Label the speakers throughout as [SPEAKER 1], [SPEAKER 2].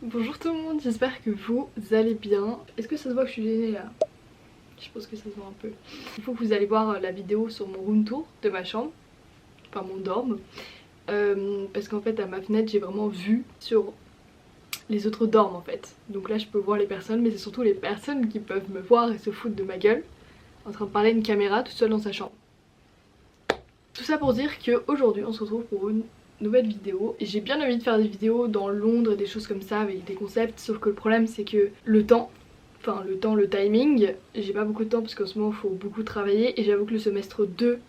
[SPEAKER 1] Bonjour tout le monde, j'espère que vous allez bien. Est-ce que ça se voit que je suis gênée là? Je pense que ça se voit un peu. Il faut que vous allez voir la vidéo sur mon room tour de ma chambre, enfin mon dorm. Parce qu'en fait à ma fenêtre j'ai vraiment vue sur les autres dorms en fait. Donc là je peux voir les personnes, mais c'est surtout les personnes qui peuvent me voir et se foutre de ma gueule en train de parler à une caméra toute seule dans sa chambre. Tout ça pour dire qu'aujourd'hui on se retrouve pour une nouvelle vidéo. Et j'ai bien envie de faire des vidéos dans Londres et des choses comme ça avec des concepts, sauf que le problème c'est que le timing, j'ai pas beaucoup de temps parce qu'en ce moment il faut beaucoup travailler et j'avoue que le semestre 2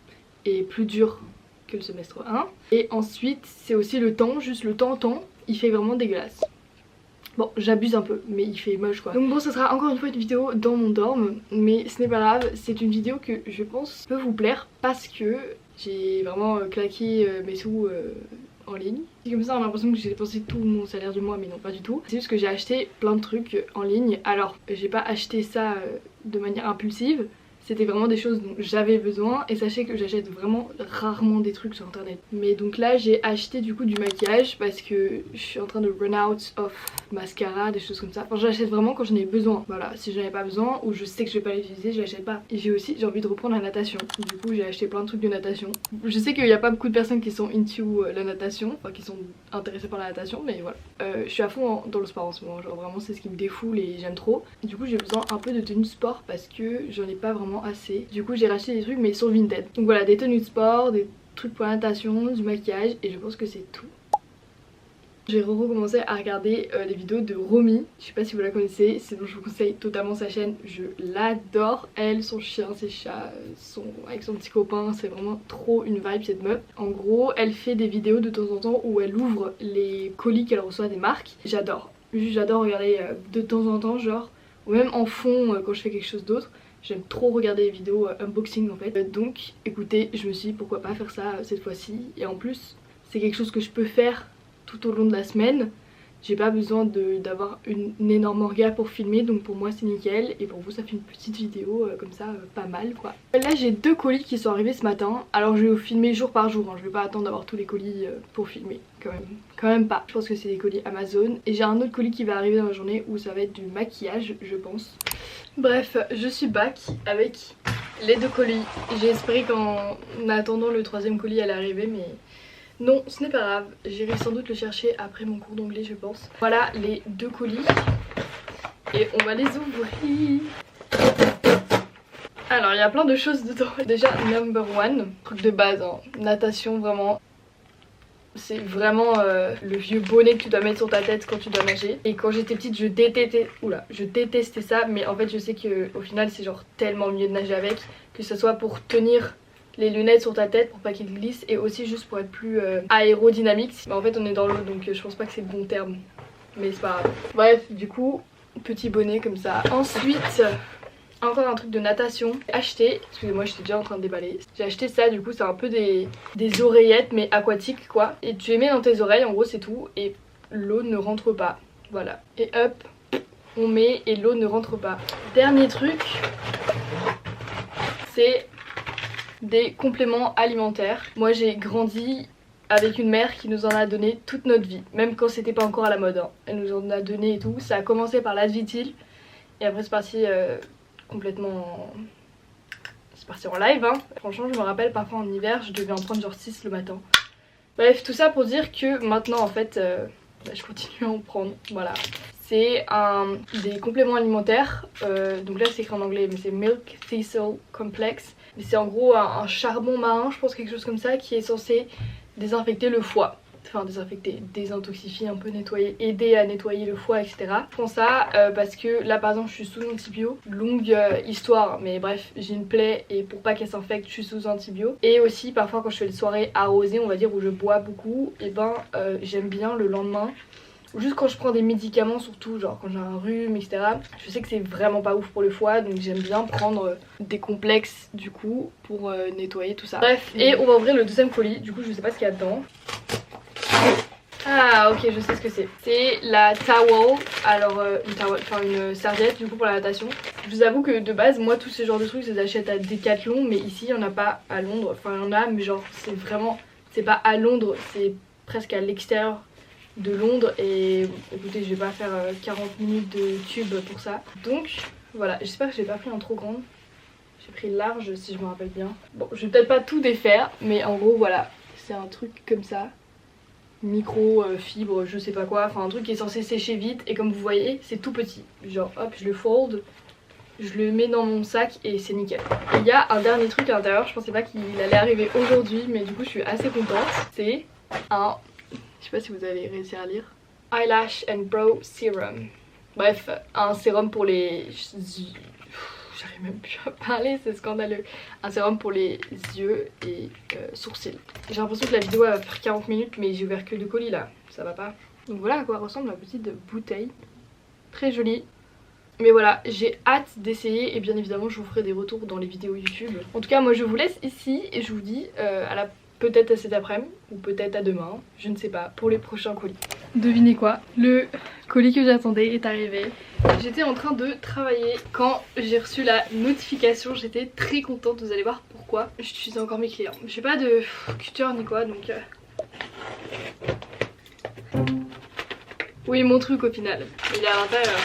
[SPEAKER 1] est plus dur que le semestre 1. Et ensuite c'est aussi le temps, juste le temps, il fait vraiment dégueulasse. Bon, j'abuse un peu, mais il fait moche quoi. Donc bon, ça sera encore une fois une vidéo dans mon dorm, mais ce n'est pas grave, c'est une vidéo que je pense peut vous plaire parce que j'ai vraiment claqué mes sous en ligne. C'est comme ça, on a l'impression que j'ai dépensé tout mon salaire du mois, mais non, pas du tout. C'est juste que j'ai acheté plein de trucs en ligne. Alors, j'ai pas acheté ça de manière impulsive. C'était vraiment des choses dont j'avais besoin et sachez que j'achète vraiment rarement des trucs sur internet. Mais donc là j'ai acheté du coup du maquillage parce que je suis en train de run out of mascara, des choses comme ça. Enfin j'achète vraiment quand j'en ai besoin. Voilà, si j'en ai pas besoin ou je sais que je vais pas l'utiliser, je l'achète pas. Et j'ai envie de reprendre la natation. Du coup j'ai acheté plein de trucs de natation. Je sais qu'il n'y a pas beaucoup de personnes qui sont into la natation, enfin qui sont intéressées par la natation, mais voilà. Je suis à fond dans le sport en ce moment, genre vraiment c'est ce qui me défoule et j'aime trop. Et du coup j'ai besoin un peu de tenue de sport parce que j'en ai pas vraiment assez. Du coup j'ai racheté des trucs mais sur Vinted. Donc voilà, des tenues de sport, des trucs pour la natation, du maquillage et je pense que c'est tout. J'ai recommencé à regarder les vidéos de Romy, je sais pas si vous la connaissez, sinon je vous conseille totalement sa chaîne, je l'adore. Elle, son chien, ses chats, avec son petit copain, c'est vraiment trop une vibe cette meuf. En gros elle fait des vidéos de temps en temps où elle ouvre les colis qu'elle reçoit des marques. J'adore, j'adore regarder de temps en temps genre, ou même en fond quand je fais quelque chose d'autre. J'aime trop regarder les vidéos unboxing en fait. Donc écoutez, je me suis dit pourquoi pas faire ça cette fois-ci. Et en plus c'est quelque chose que je peux faire tout au long de la semaine. J'ai pas besoin d'avoir une énorme orga pour filmer, donc pour moi c'est nickel. Et pour vous ça fait une petite vidéo comme ça, pas mal quoi. Là j'ai 2 colis qui sont arrivés ce matin. Alors je vais vous filmer jour par jour, hein. Je vais pas attendre d'avoir tous les colis pour filmer quand même pas. Je pense que c'est des colis Amazon. Et j'ai un autre colis qui va arriver dans la journée où ça va être du maquillage je pense. Bref, je suis back avec les 2 colis. J'ai espéré qu'en attendant le 3e colis allait arriver, mais non, ce n'est pas grave. J'irai sans doute le chercher après mon cours d'anglais je pense. Voilà les 2 colis et on va les ouvrir. Alors il y a plein de choses dedans. Déjà number 1, truc de base hein. Natation vraiment. C'est vraiment le vieux bonnet que tu dois mettre sur ta tête quand tu dois nager. Et quand j'étais petite je détestais ça, mais en fait je sais qu'au final c'est genre tellement mieux de nager avec. Que ce soit pour tenir les lunettes sur ta tête pour pas qu'ils glissent et aussi juste pour être plus aérodynamique. Mais en fait on est dans l'eau donc je pense pas que c'est le bon terme, mais c'est pas grave. Bref, du coup petit bonnet comme ça. Ensuite encore un truc de natation acheté, excusez-moi j'étais déjà en train de déballer. J'ai acheté ça, du coup c'est un peu des oreillettes mais aquatiques quoi. Et tu les mets dans tes oreilles en gros c'est tout et l'eau ne rentre pas. Voilà, et hop on met et l'eau ne rentre pas. Dernier truc, c'est des compléments alimentaires. Moi j'ai grandi avec une mère qui nous en a donné toute notre vie, même quand c'était pas encore à la mode hein. Elle nous en a donné et tout. Ça a commencé par l'Advitil et après c'est parti complètement, c'est parti en live hein. Franchement je me rappelle parfois en hiver je devais en prendre genre 6 le matin. Bref, tout ça pour dire que maintenant en fait je continue à en prendre. Voilà, c'est des compléments alimentaires donc là c'est écrit en anglais mais c'est Milk Thistle Complex. Mais c'est en gros un charbon marin, je pense, quelque chose comme ça, qui est censé désinfecter le foie. Enfin désinfecter, désintoxifier, un peu nettoyer, aider à nettoyer le foie, etc. Je prends ça parce que là par exemple je suis sous antibio. Longue histoire, mais bref, j'ai une plaie et pour pas qu'elle s'infecte je suis sous antibio. Et aussi parfois quand je fais des soirées arrosées, on va dire, où je bois beaucoup, et ben j'aime bien le lendemain, juste quand je prends des médicaments surtout, genre quand j'ai un rhume etc, je sais que c'est vraiment pas ouf pour le foie, donc j'aime bien prendre des complexes du coup pour nettoyer tout ça. Bref, et on va ouvrir le 2e colis, du coup je sais pas ce qu'il y a dedans. Ah ok, je sais ce que c'est. C'est la towel, alors une serviette du coup pour la natation. Je vous avoue que de base moi tous ces genres de trucs je les achète à Decathlon, mais ici il n'y en a pas à Londres. Enfin il y en a mais genre c'est vraiment, c'est pas à Londres, c'est presque à l'extérieur de Londres et écoutez je vais pas faire 40 minutes de tube pour ça. Donc voilà, j'espère que j'ai pas pris un trop grand. J'ai pris large si je me rappelle bien. Bon je vais peut-être pas tout défaire mais en gros voilà, c'est un truc comme ça. Micro fibre je sais pas quoi, enfin un truc qui est censé sécher vite et comme vous voyez c'est tout petit. Genre hop je le fold, je le mets dans mon sac et c'est nickel. Il y a un dernier truc à l'intérieur, je pensais pas qu'il allait arriver aujourd'hui mais du coup je suis assez contente. C'est un, je sais pas si vous avez réussi à lire, Eyelash and Brow Serum. Bref, un sérum pour les... J'arrive même plus à parler, c'est scandaleux. Un sérum pour les yeux et sourcils. J'ai l'impression que la vidéo va faire 40 minutes mais j'ai ouvert que 2 colis là, ça va pas. Donc voilà à quoi ressemble la petite bouteille. Très jolie. Mais voilà, j'ai hâte d'essayer et bien évidemment je vous ferai des retours dans les vidéos YouTube. En tout cas moi je vous laisse ici et je vous dis peut-être à cet après-midi ou peut-être à demain, je ne sais pas, pour les prochains colis. Devinez quoi, le colis que j'attendais est arrivé. J'étais en train de travailler quand j'ai reçu la notification, j'étais très contente, vous allez voir pourquoi. J'utilisais encore mes clients. J'ai pas de cutter ni quoi donc... Oui mon truc au final, il est à l'intérieur.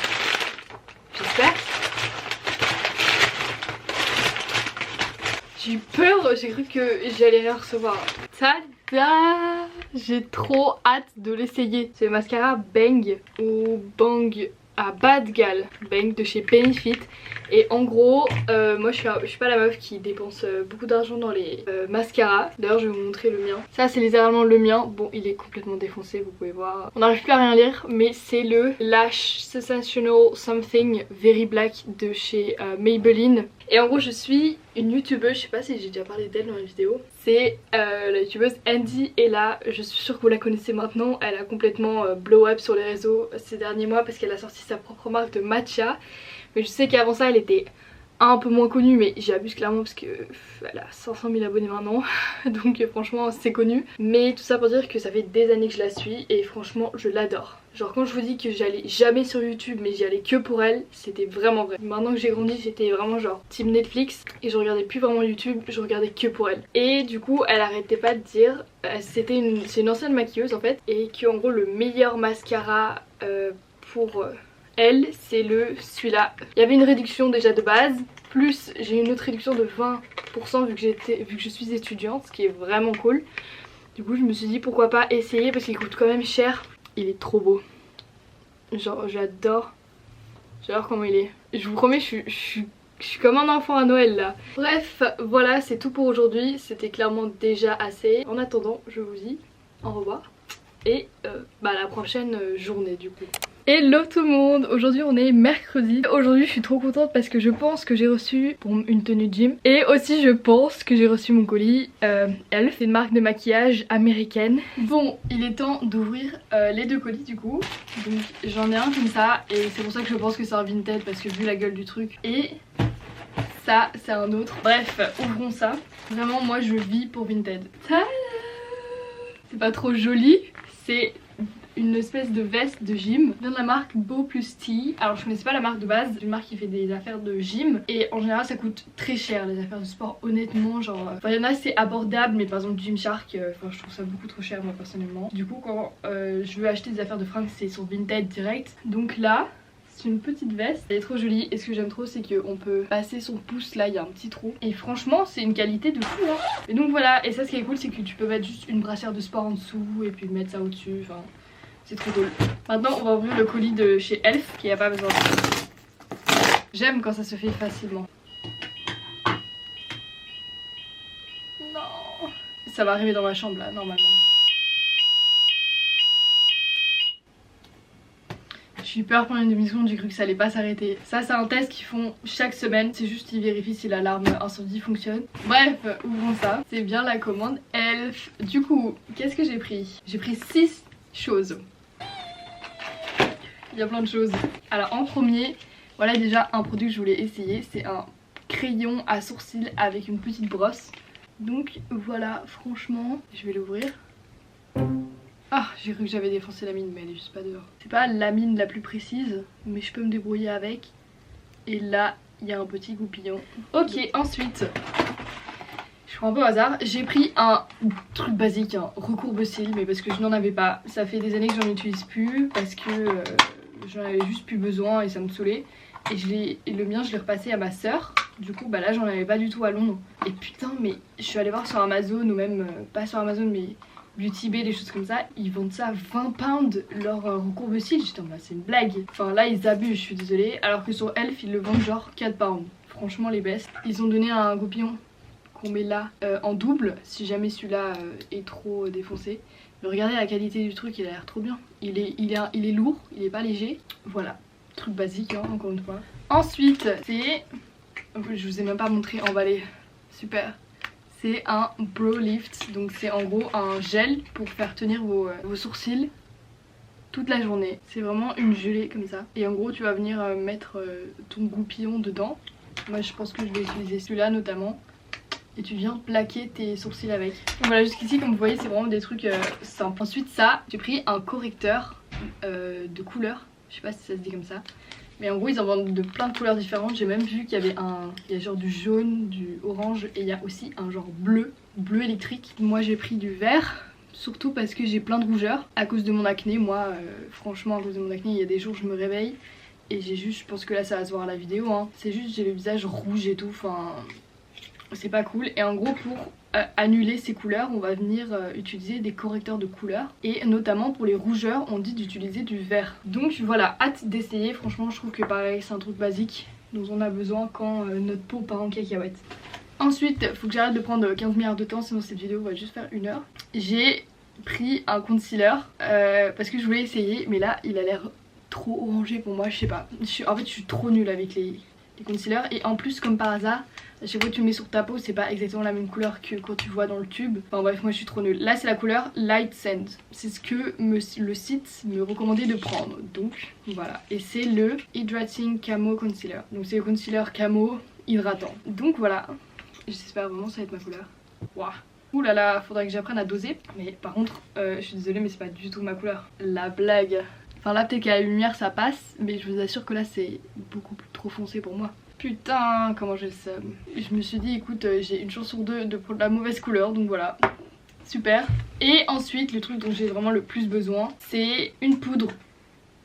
[SPEAKER 1] J'espère. J'ai eu peur, j'ai cru que j'allais rien recevoir. Tada! J'ai trop hâte de l'essayer. C'est le mascara Bang ou Bang à Bad Gal Bang de chez Benefit. Et en gros, moi je suis pas la meuf qui dépense beaucoup d'argent dans les mascaras. D'ailleurs je vais vous montrer le mien. Ça c'est littéralement le mien. Bon il est complètement défoncé, vous pouvez voir. On n'arrive plus à rien lire mais c'est le Lash Sensational Something Very Black de chez Maybelline. Et en gros je suis une youtubeuse, je sais pas si j'ai déjà parlé d'elle dans la vidéo. C'est la youtubeuse Andy Ella, je suis sûre que vous la connaissez maintenant. Elle a complètement blow up sur les réseaux ces derniers mois parce qu'elle a sorti sa propre marque de matcha. Mais je sais qu'avant ça elle était un peu moins connue mais j'abuse clairement parce que elle a 500 000 abonnés maintenant. Donc franchement c'est connu. Mais tout ça pour dire que ça fait des années que je la suis et franchement je l'adore. Genre quand je vous dis que j'allais jamais sur YouTube mais j'y allais que pour elle, c'était vraiment vrai. Maintenant que j'ai grandi j'étais vraiment genre team Netflix et je regardais plus vraiment YouTube, je regardais que pour elle. Et du coup elle arrêtait pas de dire, c'est une ancienne maquilleuse en fait, et que en gros le meilleur mascara pour... elle c'est celui-là. Il y avait une réduction déjà de base, plus j'ai une autre réduction de 20% vu que je suis étudiante, ce qui est vraiment cool. Du coup je me suis dit pourquoi pas essayer parce qu'il coûte quand même cher. Il est trop beau. Genre j'adore. J'adore comment il est. Je vous promets je suis comme un enfant à Noël là. Bref voilà c'est tout pour aujourd'hui. C'était clairement déjà assez. En attendant je vous dis au revoir. Et à la prochaine journée du coup. Hello tout le monde, aujourd'hui on est mercredi. Aujourd'hui je suis trop contente parce que je pense que j'ai reçu pour une tenue de gym. Et aussi je pense que j'ai reçu mon colis Elf, c'est une marque de maquillage américaine. Bon il est temps d'ouvrir les 2 colis du coup. Donc j'en ai un comme ça et c'est pour ça que je pense que c'est un Vinted parce que vu la gueule du truc. Et ça c'est un autre. Bref ouvrons ça. Vraiment moi je vis pour Vinted. C'est pas trop joli, c'est une espèce de veste de gym, vient de la marque Beau Plus T. Alors je connaissais pas la marque de base, c'est une marque qui fait des affaires de gym et en général ça coûte très cher les affaires de sport honnêtement, genre il y en a c'est abordable mais par exemple Gymshark, je trouve ça beaucoup trop cher moi personnellement. Du coup quand je veux acheter des affaires de fringues c'est sur Vinted direct. Donc là c'est une petite veste, elle est trop jolie et ce que j'aime trop c'est qu'on peut passer son pouce là, il y a un petit trou et franchement c'est une qualité de fou hein. Et donc voilà, et ça ce qui est cool c'est que tu peux mettre juste une brassière de sport en dessous et puis mettre ça au dessus, enfin c'est trop cool. Maintenant on va ouvrir le colis de chez Elf qui a pas besoin. J'aime quand ça se fait facilement. Non. Ça va arriver dans ma chambre là normalement. J'ai eu peur pendant une demi-seconde, j'ai cru que ça allait pas s'arrêter. Ça c'est un test qu'ils font chaque semaine, c'est juste qu'ils vérifient si l'alarme incendie fonctionne. Bref, ouvrons ça. C'est bien la commande Elf. Du coup, qu'est-ce que j'ai pris? J'ai pris 6 choses. Il y a plein de choses. Alors en premier, voilà déjà un produit que je voulais essayer. C'est un crayon à sourcils avec une petite brosse. Donc voilà, franchement, je vais l'ouvrir. Ah, j'ai cru que j'avais défoncé la mine mais elle est juste pas dehors. C'est pas la mine la plus précise mais je peux me débrouiller avec. Et là, il y a un petit goupillon. Ok, ensuite, je prends un peu au hasard. J'ai pris un truc basique, un recourbe-cils, mais parce que je n'en avais pas. Ça fait des années que j'en utilise plus parce que j'en avais juste plus besoin et ça me saoulait. Et le mien je l'ai repassé à ma soeur. Du coup bah là j'en avais pas du tout à Londres. Et putain mais je suis allée voir sur Amazon ou même pas sur Amazon mais Beauty Bay, des choses comme ça. Ils vendent ça à 20 pounds leur recourbe-cils. J'étais en mode c'est une blague. Enfin là ils abusent, je suis désolée. Alors que sur Elf ils le vendent genre 4 pounds. Franchement les best. Ils ont donné un goupillon qu'on met là en double si jamais celui-là est trop défoncé. Mais regardez la qualité du truc, il a l'air trop bien. Il est lourd, il est pas léger. Voilà. Truc basique hein, encore une fois. Ensuite c'est, je vous ai même pas montré emballé, super, c'est un Brow Lift. Donc c'est en gros un gel pour faire tenir vos sourcils toute la journée. C'est vraiment une gelée comme ça. Et en gros tu vas venir mettre ton goupillon dedans. Moi je pense que je vais utiliser celui-là notamment. Et tu viens plaquer tes sourcils avec. Donc voilà, jusqu'ici comme vous voyez c'est vraiment des trucs simples. Ensuite ça, j'ai pris un correcteur de couleur. Je sais pas si ça se dit comme ça. Mais en gros ils en vendent de plein de couleurs différentes. J'ai même vu qu'il y avait il y a genre du jaune, du orange et il y a aussi un genre bleu électrique. Moi j'ai pris du vert. Surtout parce que j'ai plein de rougeurs à cause de mon acné. Moi franchement à cause de mon acné il y a des jours je me réveille et j'ai juste, je pense que là ça va se voir à la vidéo hein. C'est juste j'ai le visage rouge et tout, enfin c'est pas cool. Et en gros pour annuler ces couleurs on va venir utiliser des correcteurs de couleurs. Et notamment pour les rougeurs on dit d'utiliser du vert. Donc voilà, hâte d'essayer. Franchement je trouve que pareil c'est un truc basique dont on a besoin quand notre peau part en cacahuète. Ensuite faut que j'arrête de prendre 15 milliards de temps sinon cette vidéo va juste faire 1 heure. J'ai pris un concealer parce que je voulais essayer mais là il a l'air trop orangé pour moi, je sais pas. En fait je suis trop nulle avec les concealers. Et en plus comme par hasard à chaque fois que tu le mets sur ta peau c'est pas exactement la même couleur que quand tu vois dans le tube. Enfin bref moi je suis trop nulle. Là c'est la couleur Light Sand. C'est ce que le site me recommandait de prendre. Donc voilà. Et c'est le Hydrating Camo Concealer. Donc c'est le concealer camo hydratant. Donc voilà. J'espère vraiment que ça va être ma couleur. Waouh. Ouh là là, faudrait que j'apprenne à doser. Mais par contre je suis désolée mais c'est pas du tout ma couleur. La blague. Enfin là peut-être qu'à la lumière ça passe. Mais je vous assure que là c'est beaucoup trop foncé pour moi. Putain, comment j'ai le seum. Je me suis dit écoute j'ai une chance sur deux de prendre la mauvaise couleur donc voilà. Super. Et ensuite le truc dont j'ai vraiment le plus besoin c'est une poudre.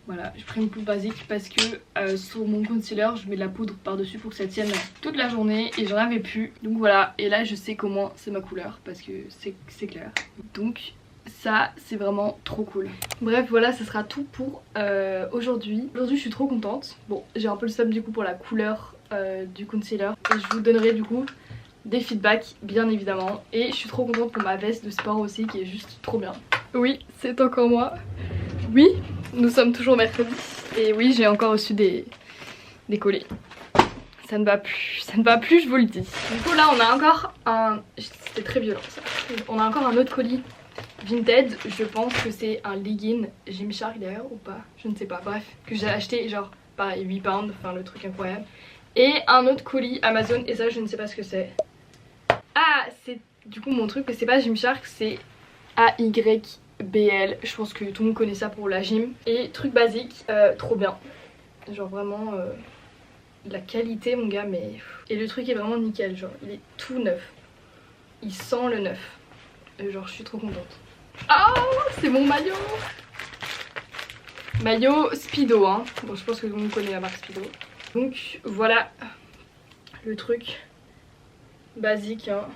[SPEAKER 1] Voilà, je prends une poudre basique parce que sur mon concealer je mets de la poudre par dessus pour que ça tienne toute la journée et j'en avais plus. Donc voilà, et là je sais comment c'est ma couleur parce que c'est clair. Donc ça c'est vraiment trop cool. Bref voilà, ça sera tout pour aujourd'hui. Aujourd'hui je suis trop contente. Bon j'ai un peu le seum du coup pour la couleur du concealer. Et je vous donnerai du coup des feedbacks bien évidemment. Et je suis trop contente pour ma veste de sport aussi qui est juste trop bien. Oui c'est encore moi. Oui nous sommes toujours mercredi. Et oui j'ai encore reçu des colis. Ça ne va plus je vous le dis. Du coup là on a encore un... C'était très violent ça. On a encore un autre colis Vinted, je pense que c'est un legging Gymshark d'ailleurs ou pas, je ne sais pas, bref, que j'ai acheté genre pareil 8 pounds, enfin le truc incroyable. Et un autre colis Amazon et ça je ne sais pas ce que c'est. Ah c'est du coup mon truc, mais c'est pas Gymshark, c'est AYBL, je pense que tout le monde connaît ça pour la gym. Et truc basique, trop bien, genre vraiment la qualité mon gars mais... Et le truc est vraiment nickel, genre il est tout neuf, il sent le neuf. Et genre je suis trop contente. Oh c'est mon maillot. Maillot Speedo hein. Bon je pense que tout le monde connaît la marque Speedo. Donc voilà le truc basique hein.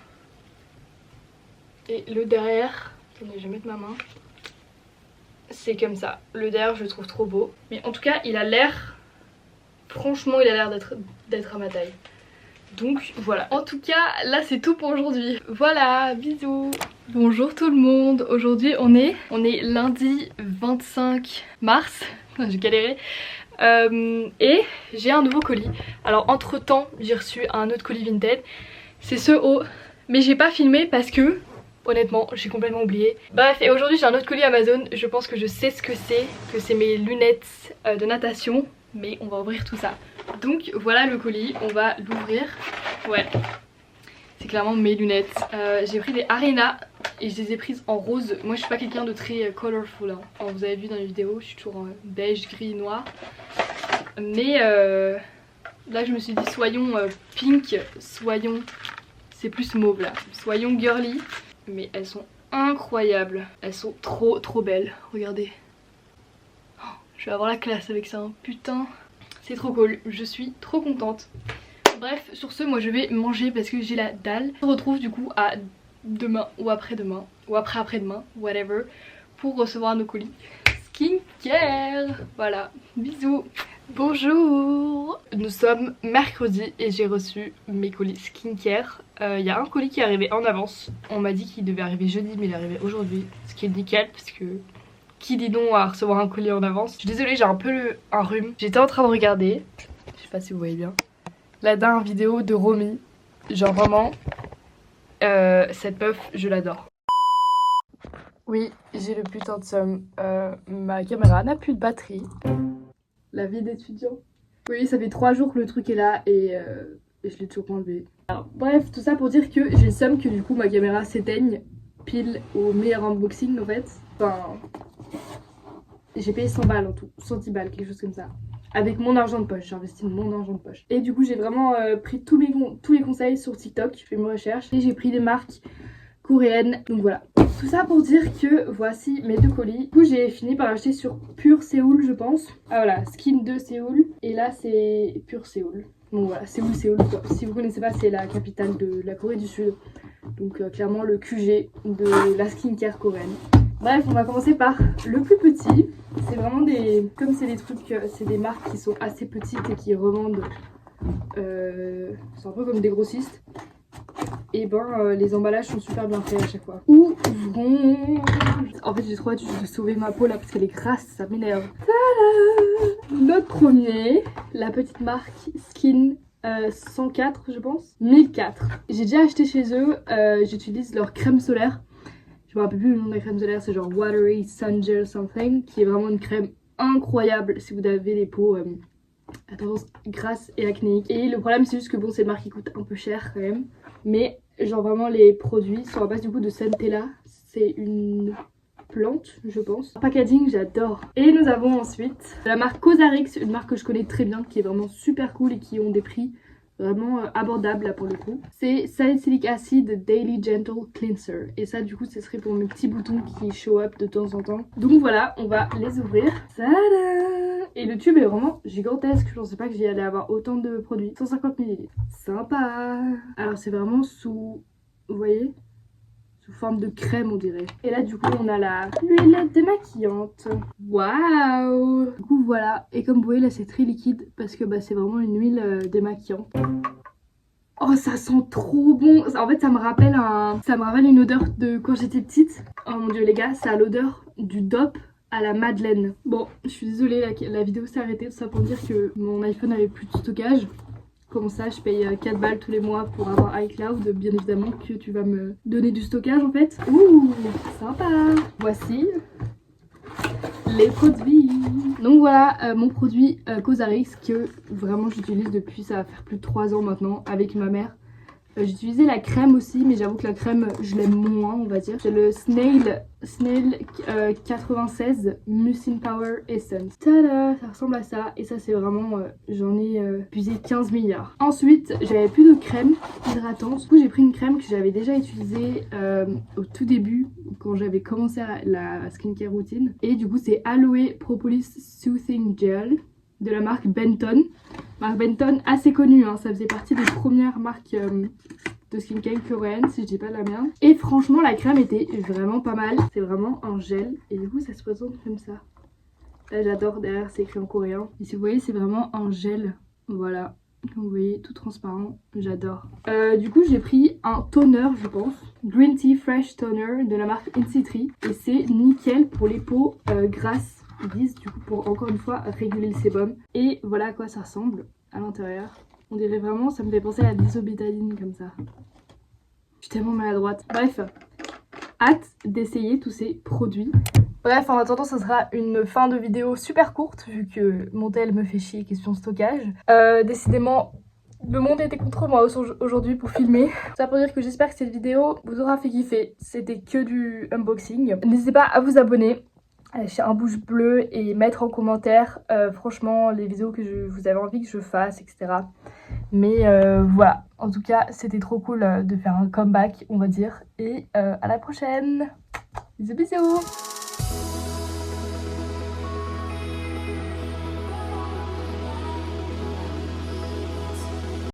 [SPEAKER 1] Et le derrière, attendez je vais mettre ma main. C'est comme ça. Le derrière je le trouve trop beau. Mais en tout cas il a l'air, franchement il a l'air d'être à ma taille. Donc voilà, en tout cas là c'est tout pour aujourd'hui. Voilà, bisous. Bonjour tout le monde, aujourd'hui on est lundi 25 mars, j'ai galéré. Et j'ai un nouveau colis. Alors entre temps j'ai reçu un autre colis Vinted. C'est ce haut, mais j'ai pas filmé parce que honnêtement j'ai complètement oublié. Bref, et aujourd'hui j'ai un autre colis Amazon. Je pense que je sais ce que c'est mes lunettes de natation. Mais on va ouvrir tout ça. Donc voilà le colis, on va l'ouvrir. Ouais, c'est clairement mes lunettes. J'ai pris des Arena et je les ai prises en rose. Moi je suis pas quelqu'un de très colorful hein. Enfin, vous avez vu dans les vidéos, je suis toujours en beige, gris, noir. Mais là je me suis dit soyons pink, soyons c'est plus mauve là. Soyons girly. Mais elles sont incroyables. Elles sont trop belles. Regardez. Oh, je vais avoir la classe avec ça. Hein. Putain. C'est trop cool. Je suis trop contente. Bref, sur ce, moi je vais manger parce que j'ai la dalle. On se retrouve du coup à demain ou après-demain. Ou après-après-demain. Whatever. Pour recevoir nos colis. Skincare. Voilà. Bisous. Bonjour. Nous sommes mercredi et j'ai reçu mes colis skincare. Il y a un colis qui est arrivé en avance. On m'a dit qu'il devait arriver jeudi mais il est arrivé aujourd'hui. Ce qui est nickel parce que qui dit non à recevoir un colis en avance. Je suis désolée, j'ai un peu un rhume. J'étais en train de regarder, je sais pas si vous voyez bien, la dernière vidéo de Romy. Genre vraiment, cette meuf, je l'adore. Oui, j'ai le putain de somme. Ma caméra n'a plus de batterie. La vie d'étudiant. Oui, ça fait 3 jours que le truc est là et je l'ai toujours pas enlevé. Alors, bref, tout ça pour dire que j'ai le somme que du coup ma caméra s'éteigne pile au meilleur unboxing en fait. Enfin, j'ai payé 100 balles en tout, 110 balles, quelque chose comme ça. Avec mon argent de poche, j'ai investi mon argent de poche. Et du coup j'ai vraiment pris tous les conseils sur TikTok, je fais mes recherches et j'ai pris des marques coréennes. Donc voilà. Tout ça pour dire que voici mes 2 colis. Du coup j'ai fini par acheter sur Pure Séoul je pense. Ah voilà, Skin de Séoul. Et là c'est Pure Séoul. Donc voilà, Séoul quoi. Si vous connaissez pas, c'est la capitale de la Corée du Sud. Donc clairement le QG de la skincare coréenne. Bref, on va commencer par le plus petit. C'est vraiment des... Comme c'est des trucs, c'est des marques qui sont assez petites et qui revendent... c'est un peu comme des grossistes. Et ben les emballages sont super bien faits à chaque fois. Ouvrons. En fait j'ai trop hâte de sauver ma peau là parce qu'elle est grasse, ça m'énerve. Notre premier, la petite marque Skin 104 je pense, 1004. J'ai déjà acheté chez eux, j'utilise leur crème solaire. Je me rappelle plus le nom de la crème solaire, c'est genre Watery Sun Gel Something, qui est vraiment une crème incroyable si vous avez les peaux à tendance grasse et acnéique. Et le problème c'est juste que bon, c'est une marque qui coûte un peu cher quand même. Mais genre vraiment les produits sont à base du coup de Centella. C'est une plante je pense. Le packaging j'adore. Et nous avons ensuite la marque Cosrx, une marque que je connais très bien, qui est vraiment super cool et qui ont des prix vraiment abordables là pour le coup. C'est Salicylic Acid Daily Gentle Cleanser. Et ça du coup ce serait pour mes petits boutons qui show up de temps en temps. Donc voilà, on va les ouvrir. Tada! Et le tube est vraiment gigantesque, je pensais pas que j'y allais avoir autant de produits. 150 ml. Sympa. Alors c'est vraiment sous, vous voyez, sous forme de crème on dirait. Et là du coup on a l'huile démaquillante. Waouh. Du coup voilà, et comme vous voyez là c'est très liquide parce que bah, c'est vraiment une huile démaquillante. Oh ça sent trop bon. En fait ça me rappelle une odeur de quand j'étais petite. Oh mon dieu les gars, ça a l'odeur du DOP à la madeleine. Bon, je suis désolée, la vidéo s'est arrêtée. Tout ça pour dire que mon iPhone avait plus de stockage. Comme ça, je paye 4 balles tous les mois pour avoir iCloud. Bien évidemment que tu vas me donner du stockage en fait. Ouh, sympa. Voici les produits. Donc voilà mon produit Cosrx que vraiment j'utilise depuis, ça va faire plus de 3 ans maintenant avec ma mère. J'utilisais la crème aussi, mais j'avoue que la crème je l'aime moins on va dire. C'est le Snail 96 Mucin Power Essence. Tada, ça ressemble à ça. Et ça c'est vraiment, j'en ai puisé 15 milliards. Ensuite j'avais plus de crème hydratante. Du coup j'ai pris une crème que j'avais déjà utilisée au tout début quand j'avais commencé la skincare routine. Et du coup c'est Aloe Propolis Soothing Gel de la marque Benton. Marque Benton assez connue, hein, ça faisait partie des premières marques de skincare coréenne si je dis pas de la merde. Et franchement la crème était vraiment pas mal. C'est vraiment un gel et du coup ça se présente comme ça. Là j'adore, derrière c'est écrit en coréen. Et si vous voyez c'est vraiment un gel, voilà. Comme vous voyez tout transparent, j'adore. Du coup j'ai pris un toner je pense. Green Tea Fresh Toner de la marque Incitri. Et c'est nickel pour les peaux grasses. Ils disent du coup pour encore une fois réguler le sébum. Et voilà à quoi ça ressemble à l'intérieur. On dirait vraiment, ça me fait penser à la disobétaline comme ça. Je suis tellement maladroite. Bref, hâte d'essayer tous ces produits. Bref, en attendant, ça sera une fin de vidéo super courte vu que mon tel me fait chier question stockage. Décidément, le monde était contre moi aujourd'hui pour filmer. Ça pour dire que j'espère que cette vidéo vous aura fait kiffer. C'était que du unboxing. N'hésitez pas à vous abonner, lâcher un pouce bleu et mettre en commentaire franchement les vidéos que vous avez envie que je fasse, etc. Mais voilà, en tout cas c'était trop cool de faire un comeback on va dire. Et à la prochaine. Bisous bisous.